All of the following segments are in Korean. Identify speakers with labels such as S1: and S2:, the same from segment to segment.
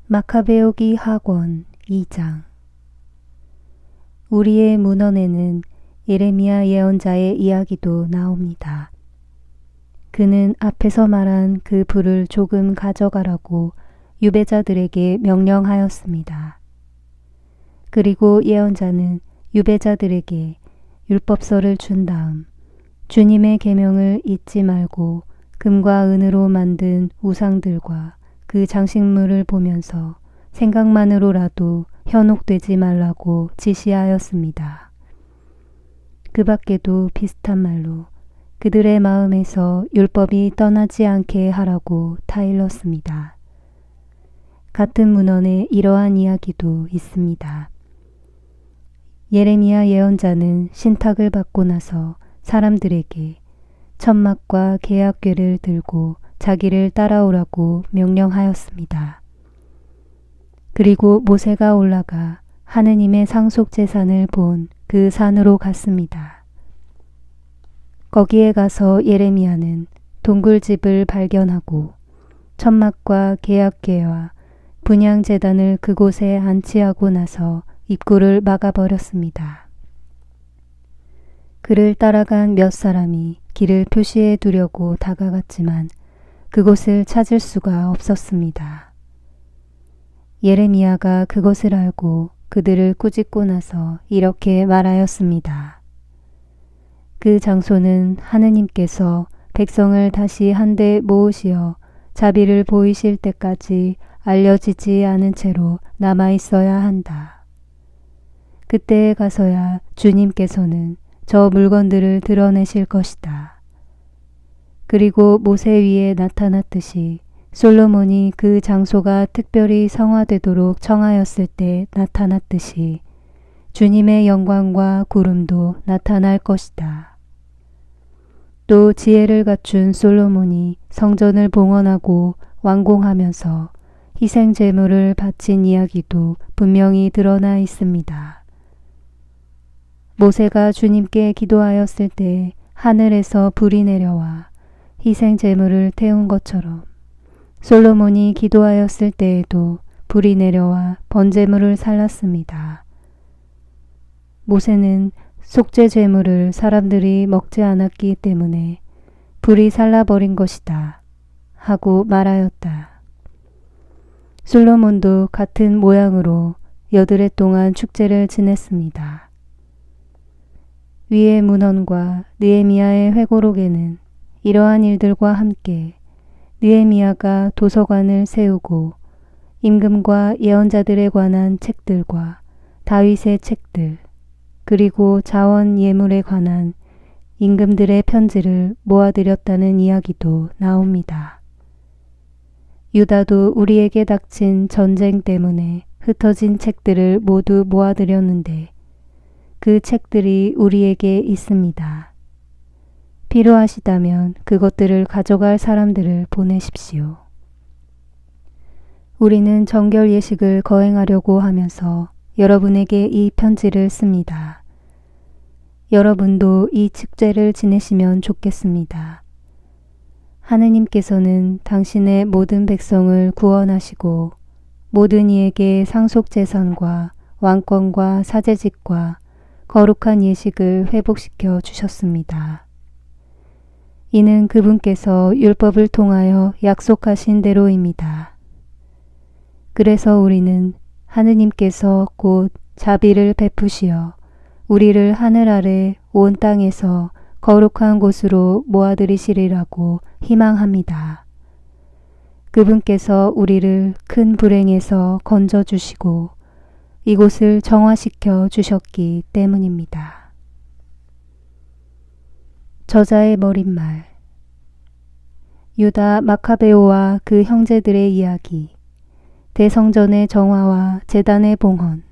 S1: 마카베오기 학원 2장. 우리의 문헌에는 예레미야 예언자의 이야기도 나옵니다. 그는 앞에서 말한 그 불을 조금 가져가라고 유배자들에게 명령하였습니다. 그리고 예언자는 유배자들에게 율법서를 준 다음 주님의 계명을 잊지 말고 금과 은으로 만든 우상들과 그 장식물을 보면서 생각만으로라도 현혹되지 말라고 지시하였습니다. 그 밖에도 비슷한 말로 그들의 마음에서 율법이 떠나지 않게 하라고 타일렀습니다. 같은 문헌에 이러한 이야기도 있습니다. 예레미야 예언자는 신탁을 받고 나서 사람들에게 천막과 계약궤를 들고 자기를 따라오라고 명령하였습니다. 그리고 모세가 올라가 하느님의 상속제산을 본 그 산으로 갔습니다. 거기에 가서 예레미야는 동굴집을 발견하고 천막과 계약궤와 분향제단을 그곳에 안치하고 나서 입구를 막아버렸습니다. 그를 따라간 몇 사람이 길을 표시해 두려고 다가갔지만 그곳을 찾을 수가 없었습니다. 예레미야가 그것을 알고 그들을 꾸짖고 나서 이렇게 말하였습니다. 그 장소는 하느님께서 백성을 다시 한데 모으시어 자비를 보이실 때까지 알려지지 않은 채로 남아있어야 한다. 그때에 가서야 주님께서는 저 물건들을 드러내실 것이다. 그리고 모세 위에 나타났듯이 솔로몬이 그 장소가 특별히 성화되도록 청하였을 때 나타났듯이 주님의 영광과 구름도 나타날 것이다. 또 지혜를 갖춘 솔로몬이 성전을 봉헌하고 완공하면서 희생 제물을 바친 이야기도 분명히 드러나 있습니다. 모세가 주님께 기도하였을 때 하늘에서 불이 내려와 희생 제물을 태운 것처럼 솔로몬이 기도하였을 때에도 불이 내려와 번제물을 살랐습니다. 모세는 속죄 제물을 사람들이 먹지 않았기 때문에 불이 살라버린 것이다 하고 말하였다. 솔로몬도 같은 모양으로 여드레 동안 축제를 지냈습니다. 위의 문헌과 느헤미야의 회고록에는 이러한 일들과 함께 느헤미야가 도서관을 세우고 임금과 예언자들에 관한 책들과 다윗의 책들 그리고 자원 예물에 관한 임금들의 편지를 모아들였다는 이야기도 나옵니다. 유다도 우리에게 닥친 전쟁 때문에 흩어진 책들을 모두 모아들였는데 그 책들이 우리에게 있습니다. 필요하시다면 그것들을 가져갈 사람들을 보내십시오. 우리는 정결 예식을 거행하려고 하면서 여러분에게 이 편지를 씁니다. 여러분도 이 축제를 지내시면 좋겠습니다. 하느님께서는 당신의 모든 백성을 구원하시고 모든 이에게 상속재산과 왕권과 사제직과 거룩한 예식을 회복시켜 주셨습니다. 이는 그분께서 율법을 통하여 약속하신 대로입니다. 그래서 우리는 하느님께서 곧 자비를 베푸시어 우리를 하늘 아래 온 땅에서 거룩한 곳으로 모아들이시리라고 희망합니다. 그분께서 우리를 큰 불행에서 건져주시고 이곳을 정화시켜 주셨기 때문입니다. 저자의 머릿말. 유다 마카베오와 그 형제들의 이야기. 대성전의 정화와 제단의 봉헌.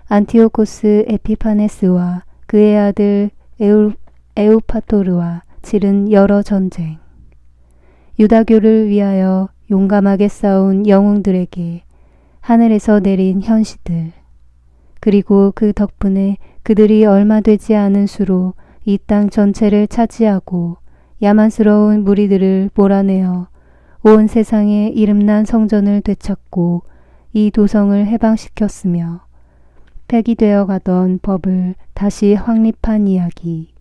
S1: 안티오코스 에피파네스와 그의 아들 에우파토르와 치른 여러 전쟁. 유다교를 위하여 용감하게 싸운 영웅들에게 하늘에서 내린 현시들. 그리고 그 덕분에 그들이 얼마 되지 않은 수로 이 땅 전체를 차지하고 야만스러운 무리들을 몰아내어 온 세상에 이름난 성전을 되찾고 이 도성을 해방시켰으며 폐기되어 가던 법을 다시 확립한 이야기.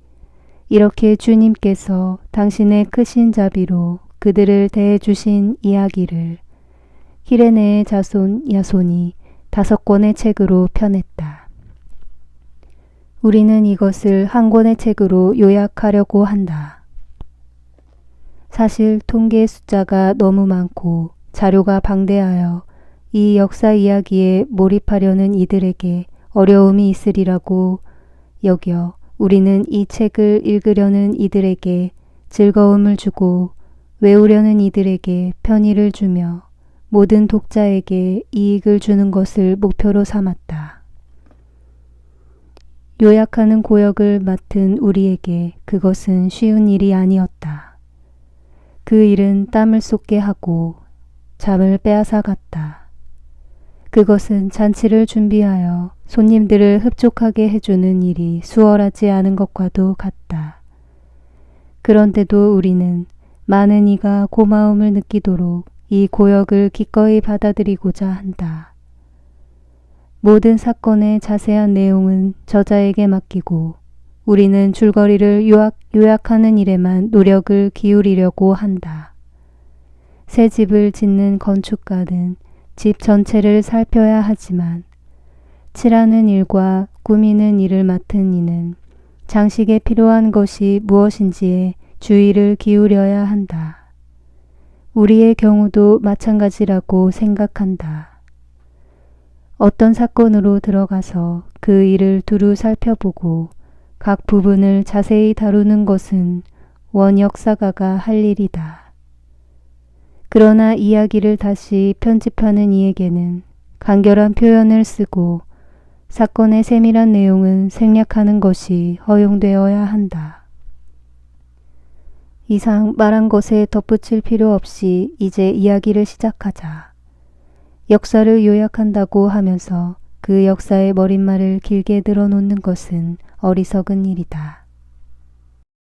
S1: 이렇게 주님께서 당신의 크신 자비로 그들을 대해주신 이야기를 키레네의 자손 야손이 5권의 책으로 펴냈다. 우리는 이것을 한 권의 책으로 요약하려고 한다. 사실 통계 숫자가 너무 많고 자료가 방대하여 이 역사 이야기에 몰입하려는 이들에게 어려움이 있으리라고 여겨 우리는 이 책을 읽으려는 이들에게 즐거움을 주고 외우려는 이들에게 편의를 주며 모든 독자에게 이익을 주는 것을 목표로 삼았다. 요약하는 고역을 맡은 우리에게 그것은 쉬운 일이 아니었다. 그 일은 땀을 쏟게 하고 잠을 빼앗아 갔다. 그것은 잔치를 준비하여 손님들을 흡족하게 해주는 일이 수월하지 않은 것과도 같다. 그런데도 우리는 많은 이가 고마움을 느끼도록 이 고역을 기꺼이 받아들이고자 한다. 모든 사건의 자세한 내용은 저자에게 맡기고 우리는 줄거리를 요약하는 일에만 노력을 기울이려고 한다. 새 집을 짓는 건축가는 집 전체를 살펴야 하지만 칠하는 일과 꾸미는 일을 맡은 이는 장식에 필요한 것이 무엇인지에 주의를 기울여야 한다. 우리의 경우도 마찬가지라고 생각한다. 어떤 사건으로 들어가서 그 일을 두루 살펴보고 각 부분을 자세히 다루는 것은 원 역사가가 할 일이다. 그러나 이야기를 다시 편집하는 이에게는 간결한 표현을 쓰고 사건의 세밀한 내용은 생략하는 것이 허용되어야 한다. 이상 말한 것에 덧붙일 필요 없이 이제 이야기를 시작하자. 역사를 요약한다고 하면서 그 역사의 머릿말을 길게 늘어놓는 것은 어리석은 일이다.